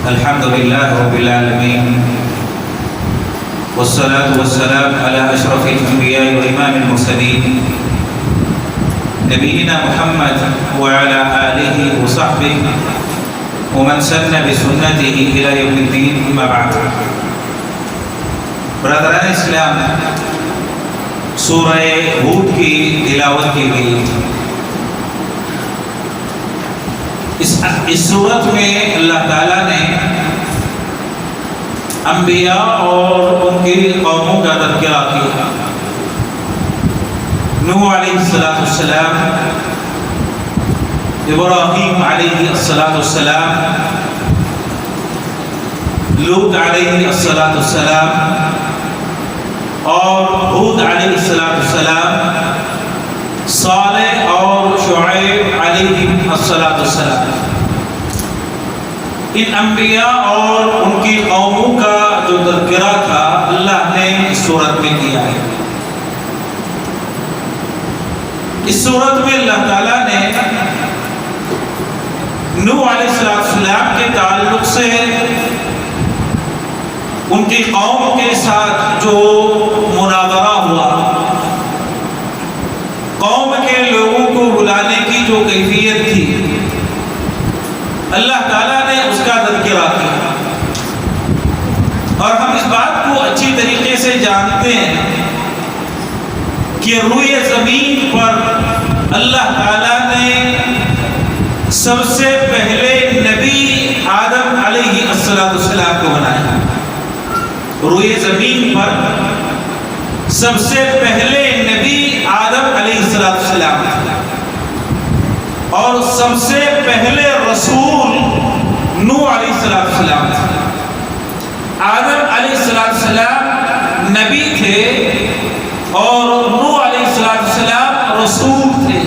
الحمد لله رب العالمين والصلاة والسلام على أشرف الأنبياء وإمام المرسلين نبينا محمد وعلى آله وصحبه ومن سن بسنته إلى يوم الدين أما بعد. برادران اسلام، سورہ ہود کی تلاوت کی گئی. اس سورت میں اللہ تعالیٰ نے انبیاء اور ان کی قوموں کا تذکرہ کیا. نوح علیہ السلام، ابراہیم علیہ السلام، لوط علیہ السلام اور ہود علیہ السلام، صالح اور شعیب علیہ السلام. ان انبیاء اور ان کی قوموں کا جو تذکرہ تھا اللہ نے اس سورت میں کیا ہے. اس سورت میں اللہ تعالیٰ نے نوح علیہ السلام کے تعلق سے ان کی قوم کے ساتھ جو مناظرہ ہوا، قوم کے لوگوں کو بلانے کی جو کیفیت تھی، اللہ تعالیٰ نے اس کا تذکرہ کیا. اور ہم اس بات کو اچھی طریقے سے جانتے ہیں کہ روئے زمین پر اللہ تعالیٰ نے سب سے پہلے نبی آدم علیہ السلام کو بنایا. روئے زمین پر سب سے پہلے نبی آدم علیہ السلام اور سب سے پہلے رسول نوح علیہ السلام. آدم علیہ السلام نبی تھے اور نوح علیہ السلام رسول تھے.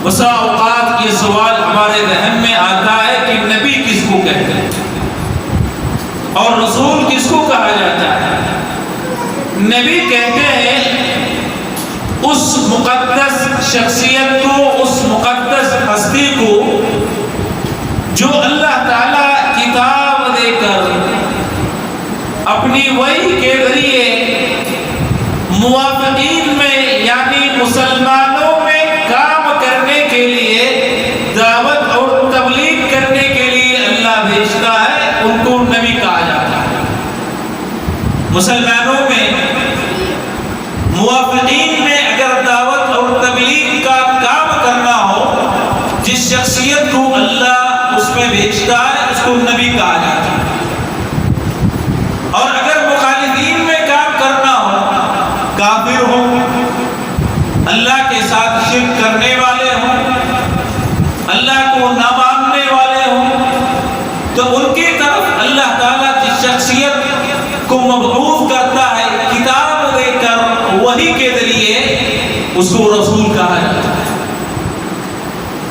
بسا اوقات یہ سوال ہمارے ذہن میں آتا ہے کہ نبی کس کو کہتے ہیں اور رسول کس کو کہا جاتا ہے؟ نبی کہتے ہیں اس مقدس شخصیت کو، اس مقدس ہستی کو جو اللہ تعالیٰ کتاب دے کر اپنی وحی کے ذریعے موافقین میں یعنی مسلمانوں میں کام کرنے کے لیے، دعوت اور تبلیغ کرنے کے لیے اللہ بھیجتا ہے، ان کو نبی کہا جاتا ہے. مسلمانوں میں، موافقین میں اگر دعوت اور تبلیغ کا کام کرنا ہو، جس شخصیت کو اللہ اس میں بھیجتا ہے اس کو نبی کہا جاتا ہے. اور اگر مخالفین میں کام کرنا ہو، کافر ہوں، اللہ کے ساتھ شرک کرنے والے ہوں، اللہ کو نہ ماننے والے ہوں، تو ان کی طرف اللہ تعالیٰ جس شخصیت کو مبعوث کرتا ہے کتاب دے کر وحی کے ذریعے، اس کو رسول کہا جاتا ہے.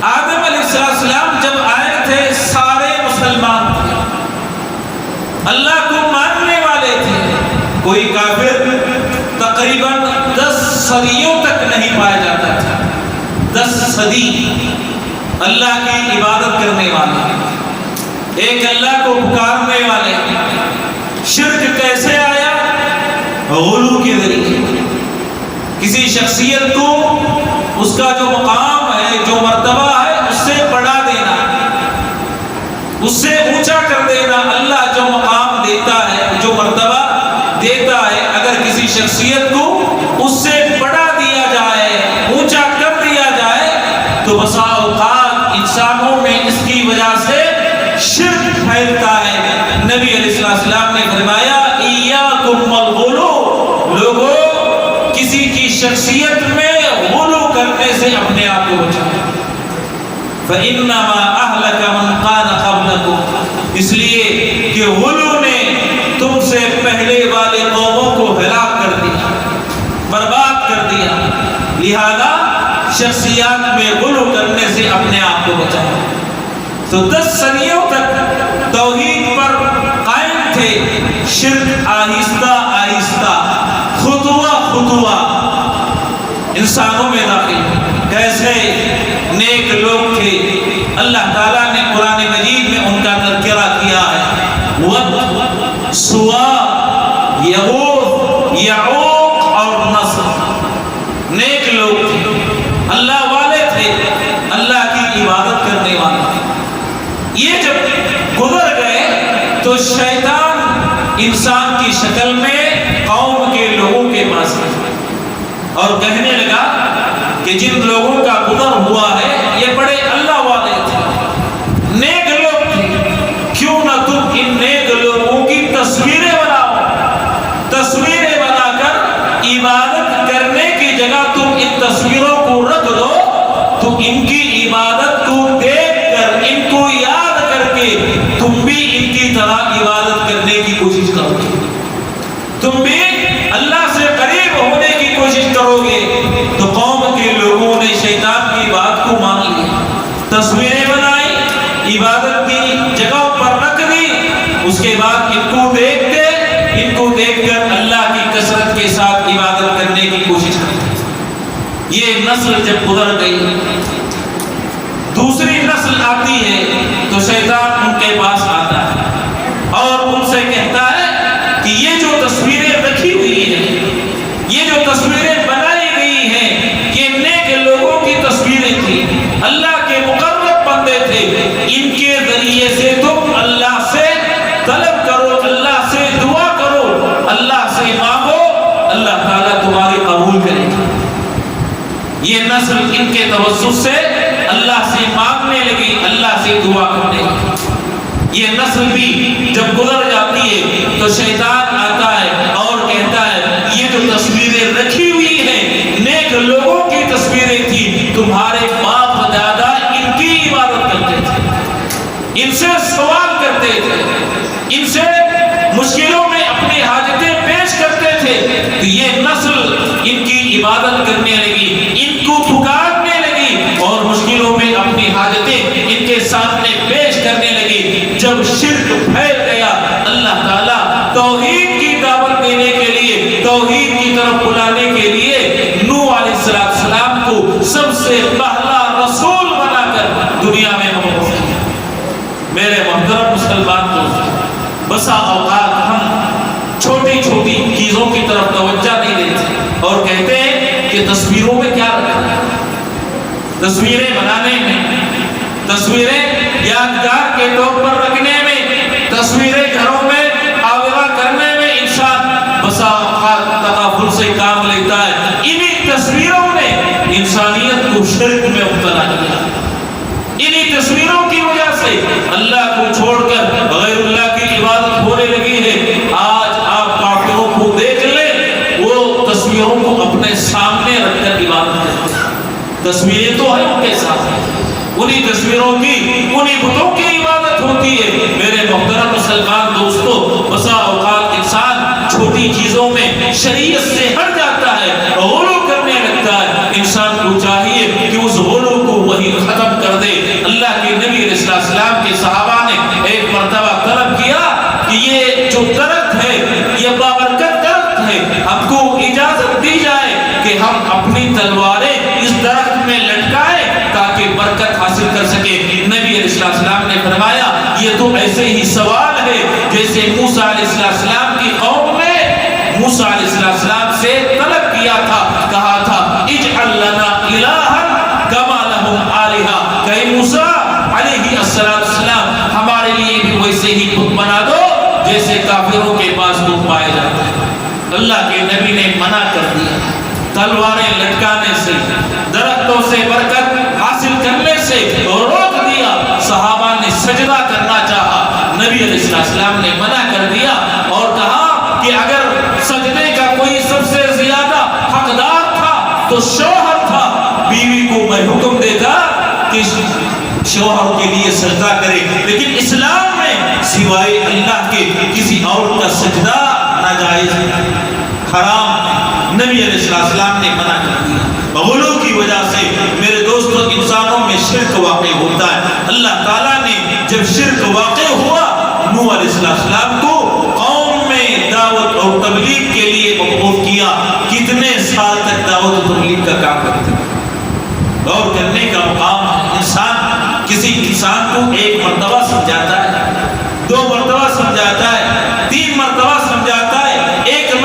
آدم علیہ السلام جب آئے تھے سارے مسلمان تھے، اللہ کو ماننے والے تھے. کوئی کافر تقریباً 10 صدیوں تک نہیں پایا جاتا تھا. 10 صدی اللہ کی عبادت کرنے والے، ایک اللہ کو پکارنے والے. شرک کیسے آیا؟ غلو کے ذریعے. کسی شخصیت کو اس کا جو مقام ہے، جو مرتبہ ہے، اس سے بڑھا دینا، اس سے اونچا کر دینا. اللہ جو مقام دیتا ہے، جو مرتبہ دیتا ہے، اگر کسی شخصیت کو اس سے بڑھا دیا جائے، اونچا کر دیا جائے، تو بسا اوقات انسانوں میں اس کی وجہ سے شرک پھیلتا ہے. نبی علیہ السلام نے فرمایا ایاکم والغلو، لوگو کسی کی شخصیت میں غلو کرنے سے اپنے آپ کو بچاؤ. فإنما أهلك من كان قبلكم، اس لیے کہ غلو نے تم سے پہلے والے قوموں کو ہلاک کر دیا، برباد کر دیا. لہذا شخصیات میں غلو کرنے سے اپنے آپ کو بچاؤ. تو 10 صدیوں تک توحید پر قائم تھے. شرک آہستہ آہستہ، خطوہ خطوہ انسانوں میں داخل. کیسے نیک لوگ تھے، اللہ تعالیٰ نے قرآن مجید میں ان کا تذکرہ یغوث، یعوق اور نصر، نیک لوگ تھے، اللہ والے تھے، اللہ کی عبادت کرنے والے تھے۔ یہ جب گزر گئے تو شیطان انسان کی شکل میں قوم کے لوگوں کے پاس گیا اور کہنے لگا کہ جن لوگوں کا گزر ہوا ہے یہ بڑے اللہ والے تھے، نیک لوگ تھے، کیوں نہ تم ان نیک لوگوں کی تصویریں بناؤ، تصویریں بنا کر عبادت کرنے کی جگہ تم ان تصویروں کو رکھ دو تو ان کی عبادت کو دیکھ کر، ان کو یاد کر کے تم بھی ان کی طرح عبادت کرنے کی کوشش کرو گے، تم بھی اللہ سے قریب ہونے کی کوشش کرو گے۔ تو قوم کے لوگوں نے شیطان کی بات کو مان لیا، تصویریں بنائی، عبادت کی جگہوں پر رکھ دی، اس کے بعد ان کو دیکھ کر اللہ کی کثرت کے ساتھ عبادت کرنے کی کوشش کرتے۔ یہ نسل جب گزر گئی، دوسری نسل آتی ہے تو شیطان ان کے پاس آتا ہے اور ان سے کہتا ہے کہ یہ جو تصویریں رکھی ہوئی ہیں، یہ جو تصویریں بنائی گئی ہیں، یہ نیک لوگوں کی تصویریں تھیں، اللہ کے مقرب بندے تھے، ان کے ذریعے سے تم اللہ سے طلب کرو، اللہ سے دعا کرو، اللہ سے مانگو، اللہ تعالیٰ تمہاری قبول کرے گا۔ یہ نسل ان کے توسط سے اللہ سے مانگنے لگی، اللہ سے دعا کرنے لگی۔ یہ نسل بھی جب گزر جاتی ہے تو شیطان آتا ہے اور کہتا ہے یہ جو تصویریں رکھی ہوئی ہیں نیک لوگوں کی تصویریں تھی، تمہارے باپ دادا ان کی عبادت کرتے تھے، ان سے سوال کرتے تھے، ان سے مشکلوں میں اپنی حاجتیں پیش کرتے تھے، تو یہ نسل ان کی عبادت کرنے لگی، ان کو پکارنے لگی اور مشکلوں میں اپنی حاجتیں ان کے سامنے پیش کرنے لگی۔ جب شرک پھیل گیا، اللہ تعالیٰ توحید کی دعوت دینے کے لیے، توحید کی طرف بلانے کے لیے نوح علیہ السلام کو سب سے پہلا رسول بنا کر دنیا میں مبعوث کیا۔ میرے محترم مسلمان دوستو، بسا اوقات ہم چھوٹی چھوٹی چیزوں کی طرف توجہ نہیں دیتے اور کہتے ہیں کہ تصویروں میں کیا رکھا ہے، تصویریں بنانے میں، تصویریں یادگار کے طور پر رکھنے میں، تصویریں گھروں میں آویزاں کرنے میں انسان بسا اوقات تغافل سے کام لیتا ہے۔ انہی تصویروں نے انسانیت کو شرک میں مبتلا کیا، انہی تصویروں کی وجہ سے اللہ کو چھوڑ کر غیر اللہ کی عبادت ہونے لگی ہے۔ آج آپ کافروں کو دیکھ لیں، وہ تصویروں کو اپنے سامنے رکھ کر عبادت کرتے ہیں، تصویریں تو ہیں ان کے ساتھ، انہی تصویروں کی، انہی بتوں کی عبادت ہوتی ہے۔ میرے محترم مسلمان دوستو، بسا اوقات انسان چھوٹی چیزوں میں شریعت سے ہٹ جاتا ہے، غلو کرنے لگتا ہے۔ انسان کو چاہیے کہ اس غلو کو وہی ختم کر دے۔ اللہ کے نبی علیہ السلام کے صحابہ نے ایک مرتبہ طلب کیا کہ یہ جو درخت ہے یہ بابرکت درخت ہے، ہم کو اجازت دی جائے کہ ہم اپنی تلواریں اس درخت میں لٹکائیں تاکہ برکت حاصل کر سکے۔ نبی علیہ السلام نے فرمایا یہ تو ایسے ہی سوال ہے جیسے موسیٰ علیہ السلام کی قوم نے موسیٰ علیہ السلام سے طلب کیا تھا، کہا تھا اجعل لنا الہا کما لہم آلہہ، کہ موسیٰ علیہ السلام ہمارے لیے بھی ویسے ہی بت بنا دو جیسے کافروں کے پاس بت پائے جاتے ہیں۔ اللہ کے نبی نے منع کر دیا، تلواریں لٹکانے سے، درختوں سے برکت حاصل کرنے سے روک دیا۔ صحابہ نے سجدہ کرنا چاہا، نبی علیہ السلام نے منع کر دیا اور کہا کہ اگر سجدے کا کوئی سب سے زیادہ حقدار تھا تو شوہر تھا، بیوی کو میں حکم دیتا کہ شوہر کے لیے سجدہ کرے، لیکن اسلام میں سوائے اللہ کے کسی اور کا سجدہ ناجائز ہے، حرام ہے۔ نبی علیہ السلام نے منع کر دیا۔ غلو کی وجہ سے میرے دوستوں انسانوں میں شرک واقع ہوتا ہے۔ اللہ تعالیٰ نے جب شرک واقع ہوا، نوح علیہ السلام کو قوم میں دعوت اور تبلیغ کے لیے مبعوث کیا۔ کتنے سال تک دعوت و تبلیغ کا کام کرتے ہیں؟ غور کرنے کا مقام ہے۔ انسان کسی انسان کو ایک مرتبہ سمجھاتا ہے، 2 مرتبہ سمجھاتا ہے، 3 مرتبہ سمجھاتا ہے، ایک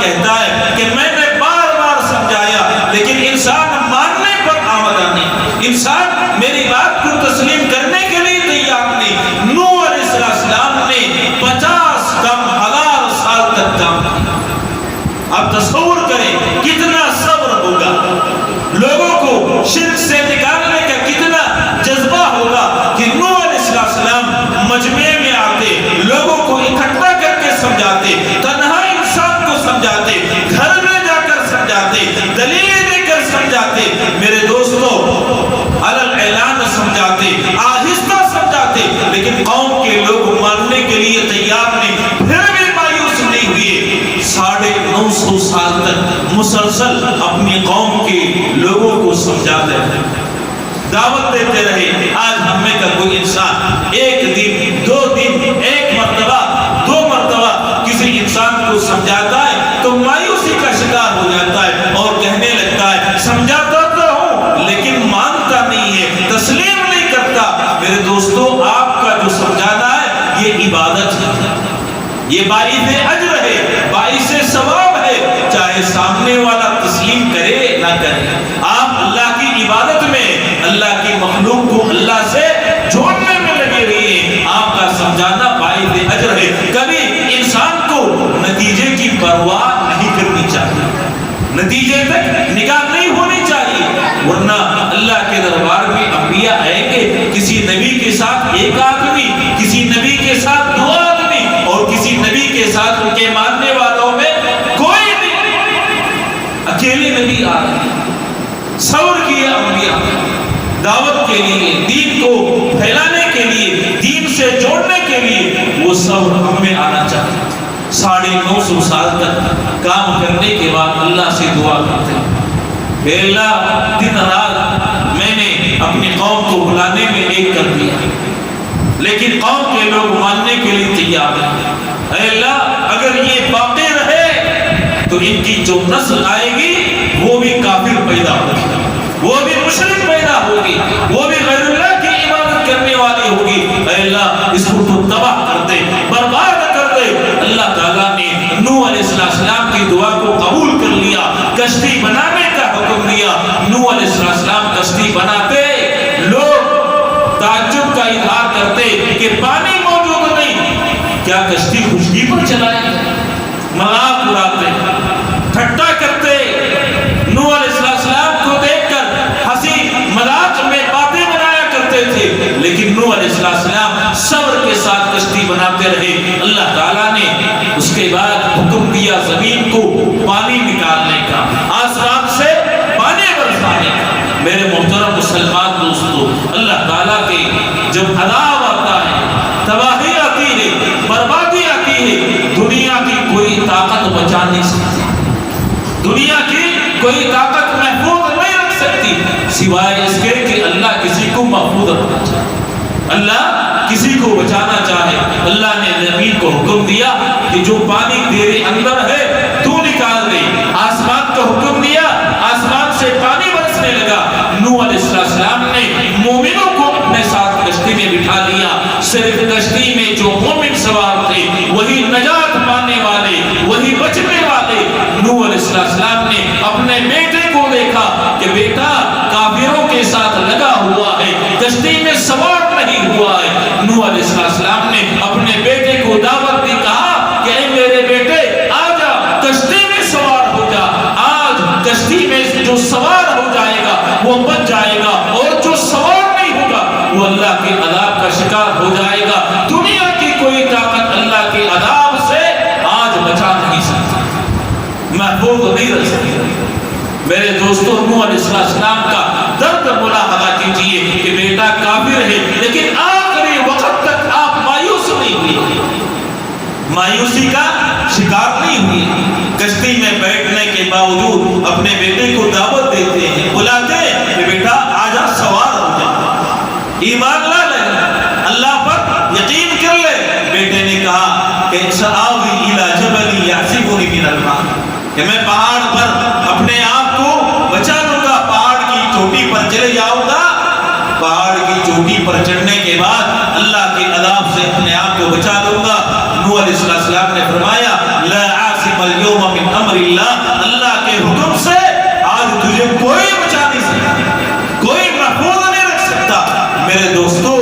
کہتا ہے کہ میں نے بار بار سمجھایا لیکن انسان ماننے پر آمدہ نہیں، انسان میری بات کو تسلیم کرنے کے لیے تیار نہیں۔ نوح علیہ السلام نے 50 کم 1000 سال تک کام کیا۔ آپ تصور کریں کتنا صبر ہوگا، لوگوں کو شرک سے نکالنے کا کتنا جذبہ ہوگا کہ نوح علیہ السلام مجمع میں آتے، لوگوں کو اکٹھا کر کے سمجھاتے، تنہا انسان کو سمجھاتے، گھر میں جا کر سمجھاتے، دلیل دے کر سمجھاتے، میرے دوستو علل اعلان سمجھاتے، آہستہ سمجھاتے، لیکن قوم کے لوگ ماننے کے لیے تیار نہیں، پھر بھی مایوس نہیں ہوئے۔ 950 سال تک مسلسل اپنی قوم کے لوگوں کو سمجھاتے رہے، دعوت دیتے رہے۔ آج ہم میں کا کوئی انسان ایک دن 2 دن 1 مرتبہ 2 مرتبہ کسی انسان کو سمجھاتا ہے تو مایوسی کا شکار ہو جاتا ہے اور کہنے لگتا ہے سمجھاتا تو ہوں لیکن مانتا نہیں ہے، تسلیم نہیں کرتا۔ میرے دوستو آپ کا جو سمجھانا ہے یہ عبادت ہے، یہ باعث اجر ہے، باعث ثواب ہے، چاہے سامنے والا تسلیم کرے نہ کرے۔ آپ اللہ کی عبادت میں اللہ کی مخلوق کو اللہ سے جوڑنے میں لگے رہیے، آپ کا سمجھانا باعث اجر ہے۔ کبھی انسان کو نتیجے کی پرواہ نہیں کرنی چاہیے، نتیجے تک نگاہ نہیں ہونی چاہیے، ورنہ اللہ کے دربار میں انبیاء آئیں گے، کسی نبی کے ساتھ ایک آدمی، کسی نبی کے ساتھ 2 آدمی اور کسی نبی کے ساتھ ان کے ماننے والوں میں کوئی نہیں، اکیلے نبی آ رہے ہیں، صبر کیا انبیاء دعوت کے لیے، دین کو پھیلانے کے لیے، دین سے جوڑنے کے لیے، وہ صبر ہم میں آنا چاہتے ہیں۔ 950 سال تک کام کرنے کے بعد اللہ سے دعا کرتے ہیں کہ اللہ دن رات میں نے اپنی قوم کو بلانے میں ایک کر دیا لیکن قوم کے لوگ ماننے کے لیے تیار ہیں۔ اے اللہ اگر یہ باقی رہے تو ان کی جو نسل آئے گی وہ بھی کافر پیدا ہوگی، وہ بھی مشرک پیدا ہوگی، وہ بھی غیر اللہ کی عبادت کرنے والی ہوگی۔ اے اللہ اس کو تو تباہ کر دے، برباد کر دے۔ اللہ تعالیٰ نے نوح علیہ السلام کی دعا کو قبول کر لیا، کشتی بنانے کا حکم دیا۔ نوح علیہ السلام کشتی بناتے، لوگ تعجب کا اظہار کرتے کہ پانی موجود نہیں، کیا کشتی خشکی پر چلائے؟ مذاق اڑاتے، ٹھٹا کرتے، نوح علیہ السلام کو دیکھ کر ہنسی مذاق میں باتیں بنایا کرتے تھے، لیکن نوح علیہ السلام صبر کے ساتھ کشتی بناتے رہے۔ اللہ تعالیٰ نے اس کے بعد حکم دیا زمین کو پانی نکالنے کا، آسمان سے پانی برسانے کا۔ میرے محترم مسلمان دوستو، اللہ تعالیٰ کے جب عذاب آتا ہے، تباہی آتی ہے، بربادی آتی ہے، دنیا کی کوئی طاقت بچا نہیں سکتی، دنیا کی کوئی طاقت محفوظ نہیں رکھ سکتی سوائے اس کے کہ اللہ کسی کو محفوظ رکھنا چاہے، اللہ کسی کو بچانا چاہے۔ اللہ نے زمین کو حکم دیا کہ جو پانی تیرے اندر ہے تو نکال دے، آسمان کو حکم دیا، آسمان سے پانی برسنے لگا۔ نوح علیہ السلام نے مومنوں کو اپنے ساتھ کشتی میں بٹھا لیا، صرف کشتی میں جو مومن سوار تھے وہی نجات پانے والے، وہی بچنے والے۔ نوح علیہ السلام نے اپنے بیٹے کو دیکھا کہ بیٹا کافروں کے ساتھ لگا ہوا ہے، کشتی میں سوار نہیں ہوا ہے۔ نوح علیہ السلام نے اپنے بیٹے کو دعوت دی، کہا کہ اے میرے بیٹے آ جا، کشتی میں سوار ہو جا، آج کشتی میں جو سوار ہو جائے گا وہ بچ جائے گا اور جو سوار نہیں ہوگا وہ اللہ کے عذاب کا شکار ہو جائے گا۔ دنیا کی کوئی طاقت اللہ کے عذاب سے آج بچا نہیں سکتی، محفوظ نہیں رکھ سکتی۔ میرے دوستو نوح علیہ السلام کا درد ملاحظہ کیجئے کہ بیٹا کافر ہے، لیکن آخری وقت تک آپ مایوس نہیں ہوئے، مایوسی کا شکار نہیں ہوئی۔ کشتی میں بیٹھنے کے باوجود اپنے بیٹے کو دعوت دیتے ہیں، بلاتے ہیں کہ بیٹا آجا سوار ہو جا، ایمان لا لے، اللہ پر یقین کر لے۔ بیٹے نے کہا کہ سآوی الی جبل یعصمنی من الماء، کہ میں پہاڑ پر اپنے آپ کو بچا لوں گا، پہاڑ کی چوٹی پر چلے جاؤں گا، پہاڑ کی چوٹی پر چڑھنے کے بعد اللہ کے عذاب سے اپنے آپ کو بچا لوں گا۔ نوح علیہ السلام نے فرمایا لا عاصم اليوم من امر امر اللہ، اللہ کے حکم سے آج تجھے کوئی بچا نہیں سکتا، کوئی محفوظ نہیں رکھ سکتا۔ میرے دوستو،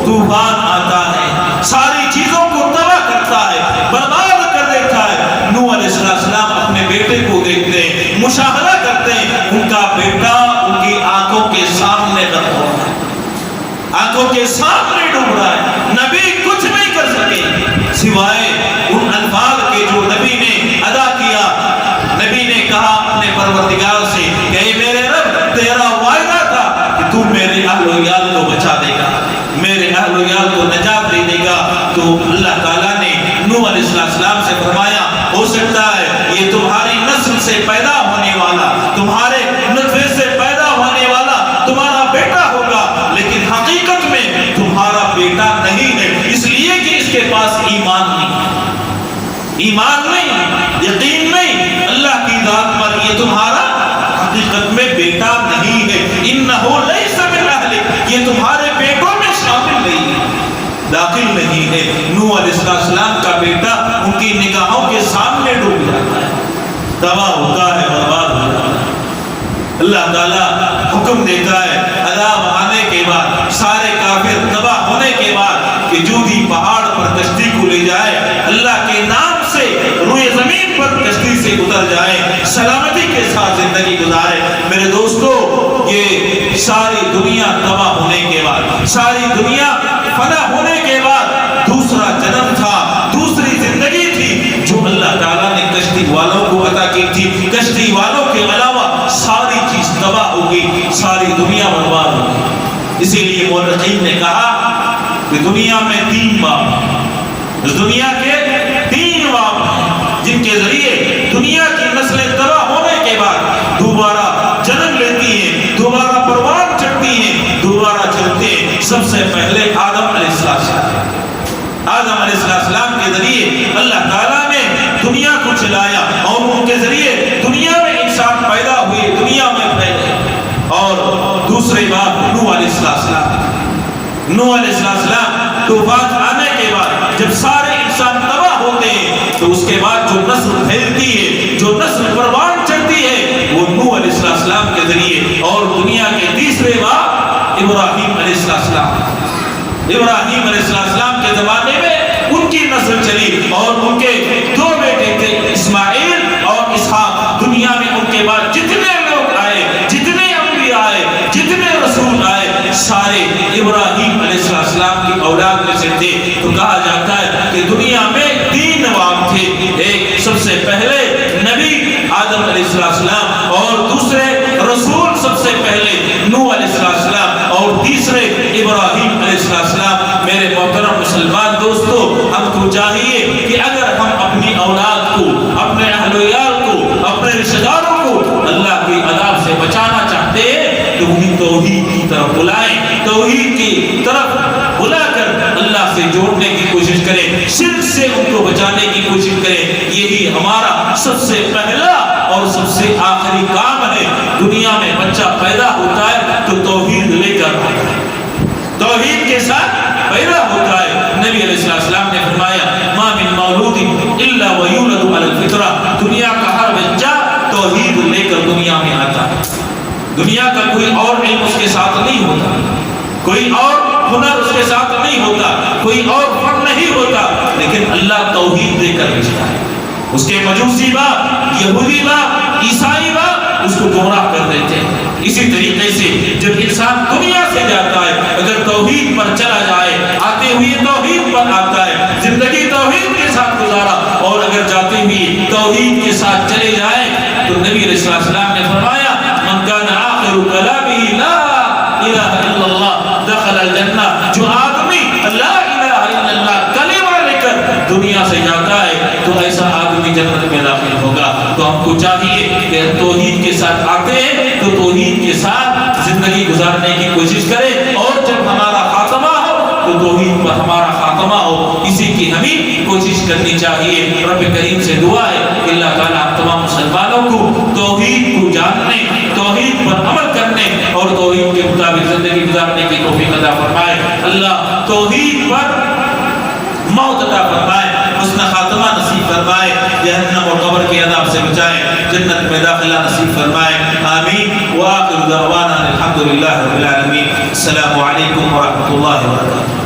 طوفان آتا ہے، ساری چیزوں کو تباہ کرتا ہے، برباد کر دیتا ہے۔ نوح علیہ السلام اپنے بیٹے کو دیکھتے ہیں، مشاہدہ کرتے ہیں، ان کا بیٹا ان کی آنکھوں کے سامنے غرق ہو رہا ہے، آنکھوں کے سامنے ڈوب رہا ہے۔ نبی کچھ نہیں کر سکے سوائے ان الفاظ کے جو نبی نے ادا کیا۔ نبی نے کہا اپنے پروردگار سے کہ اے میرے رب، تیرا وعدہ تھا کہ تو میرے اہل و عیال کو بچا دے گا، میرے اہل و عیال کو نجات دے دے گا۔ تو اللہ تعالیٰ نے نوح علیہ السلام سے فرمایا، ہو سکتا ہے یہ تمہاری نسل سے پیدا ہونے والا، تمہارے نطفے سے پیدا ہونے والا تمہارا بیٹا ہوگا، لیکن حقیقت میں تمہارا بیٹا نہیں ہے، اس لیے کہ اس کے پاس ایمان نہیں، ایمان نہیں، یقین نہیں اللہ کی ذات پر، یہ تمہارا حقیقت میں بیٹا نہیں ہے۔ انہو لیس من اہلک، یہ تمہارے بیٹوں میں شامل نہیں ہے، داخل نہیں ہے۔ نوح علیہ السلام کا بیٹا ان کی نگاہوں کے سامنے ڈوب جاتا ہے، تباہ ہوتا ہے، برباد ہو جاتا ہے۔ اللہ تعالیٰ حکم دیتا ہے عذاب آنے کے بعد، سارے کافر تباہ ہونے کے بعد، کہ جودھی پہاڑ پر کشتی کو لے جائے، اللہ کے نام سے روئے زمین پر کشتی سے اتر جائے، سلامتی کے ساتھ زندگی گزارے۔ میرے دوستو، یہ ساری دنیا تباہ ہونے کے بعد، ساری دنیا فنا ہونے کے بعد دوسرا جنم تھا، دوسری زندگی تھی جو اللہ تعالیٰ نے کشتی والوں کو عطا کی تھی۔ کشتی والوں کے علاوہ ساری چیز تباہ ہو گئی، ساری دنیا برباد ہو گئی۔ اسی لیے مورخین نے کہا کہ دنیا میں 3 باب ہیں، اس دنیا کے 3 باب ہیں جن کے ذریعے دنیا کی نسلیں تباہ ہونے کے بعد دوبارہ جنم لیتی ہیں، دوبارہ پروان چڑھتی ہیں، دوبارہ چلتے ہیں۔ سب سے پہلے آدم علیہ السلام، آدم علیہ السلام کے ذریعے اللہ تعالیٰ نے دنیا کو چلایا، اور ان کے ذریعے دنیا میں انسان پیدا ہوئے، دنیا میں پھیلے۔ اور دوسری بات نوح علیہ السلام، نوح علیہ السلام طوفان آنے کے بعد جب سارے انسان تباہ ہوتے ہیں تو اس کے بعد جو نسل پھیلتی ہے، جو نسل پروان چڑھتی ہے، وہ نوح علیہ السلام کے ذریعے۔ اور دنیا کے تیسرے باب ابراہیم علیہ السلام، ابراہیم علیہ السلام کے زمانے میں ان کی نسل چلی، اور ان کے 2 بیٹے تھے، اسماعیل اور اسحاق۔ دنیا میں ان کے بعد جتنے لوگ آئے، جتنے انبیاء آئے، جتنے رسول آئے، سارے ابراہیم علیہ السلام کی اولاد میں سے تھے۔ تو کہا جاتا ہے کہ دنیا میں 3 نواب تھے، ایک سب سے پہلے نبی آدم علیہ السلام، اور دوسرے رسول سب سے پہلے نوح علیہ السلام، اور تیسرے ابراہیم علیہ السلام۔ میرے محترم مسلمان دوستو، ہم کو چاہیے کہ اگر ہم اپنی اولاد کو، اپنے اہل و عیال کو، اپنے رشتہ داروں کو اللہ کے عذاب سے بچانا چاہتے ہیں تو انہیں توحید کی طرف بلائیں، توحید کی طرف بلا کر اللہ سے جوڑنے کی کوشش کریں، شرک سے ان کو بچانے کی کوشش کریں۔ یہی ہمارا سب سے پہلا اور سب سے آخری کام ہے۔ دنیا میں بچہ پیدا ہوتا ہے تو توحید لے کر آتا ہے، توحید کے ساتھ پیدا ہوتا ہے۔ نبی علیہ السلام نے فرمایا، ما من مولود الا ویولد علی الفطرہ، دنیا کا ہر بچہ توحید لے کر دنیا میں آتا ہے۔ دنیا کا کوئی اور علم اس کے ساتھ نہیں ہوتا، کوئی اور ہنر اس کے ساتھ نہیں ہوتا، کوئی اور فن نہیں ہوتا، لیکن اللہ توحید دے کر بھیجتا ہے۔ اس کے مجوسی باپ، یہودی باپ، عیسائی باپ اس کو گمراہ کر دیتے ہیں۔ اسی طریقے سے جب انسان دنیا سے جاتا ہے، اگر توحید پر چلا جائے، آتے ہوئے توحید پر آتا ہے، زندگی توحید کے ساتھ گزارا، اور اگر جاتے ہوئے توحید کے ساتھ چلے جائے تو نبی علیہ السلام نے فرمایا، من کان آخر کلامہ لا الہ الا اللہ دخل الجنہ، جو آدمی لا الہ الا اللہ کلمہ لے کر دنیا سے جاتا ہے تو ایسا آدمی جنت میں داخل ہوگا۔ تو ہم کو چاہیے کہ توحید کے ساتھ آتے ہیں تو توحید کے ساتھ زندگی گزارنے کی کوشش کریں، اور جب ہمارا خاتمہ ہو تو توحید پر ہمارا خاتمہ ہو، اسی کی ہمیں کوشش کرنی چاہیے۔ رب کریم سے دعا ہے کہ اللہ تعالیٰ تمام مسلمانوں کو توحید کو جاننے، توحید پر عمل کرنے اور توحید کے مطابق زندگی گزارنے کی توفیق عطا فرمائے۔ اللہ توحید پر موت عطا فرمائے، حسن خاتمہ نصیب فرمائے, جہنم اور قبر کے عذاب سے بچائے, جنت میں داخلہ نصیب فرمائے, آمین. وآخر دعوانا الحمدللہ رب العالمین. السلام علیکم ورحمۃ اللہ وبرکاتہ.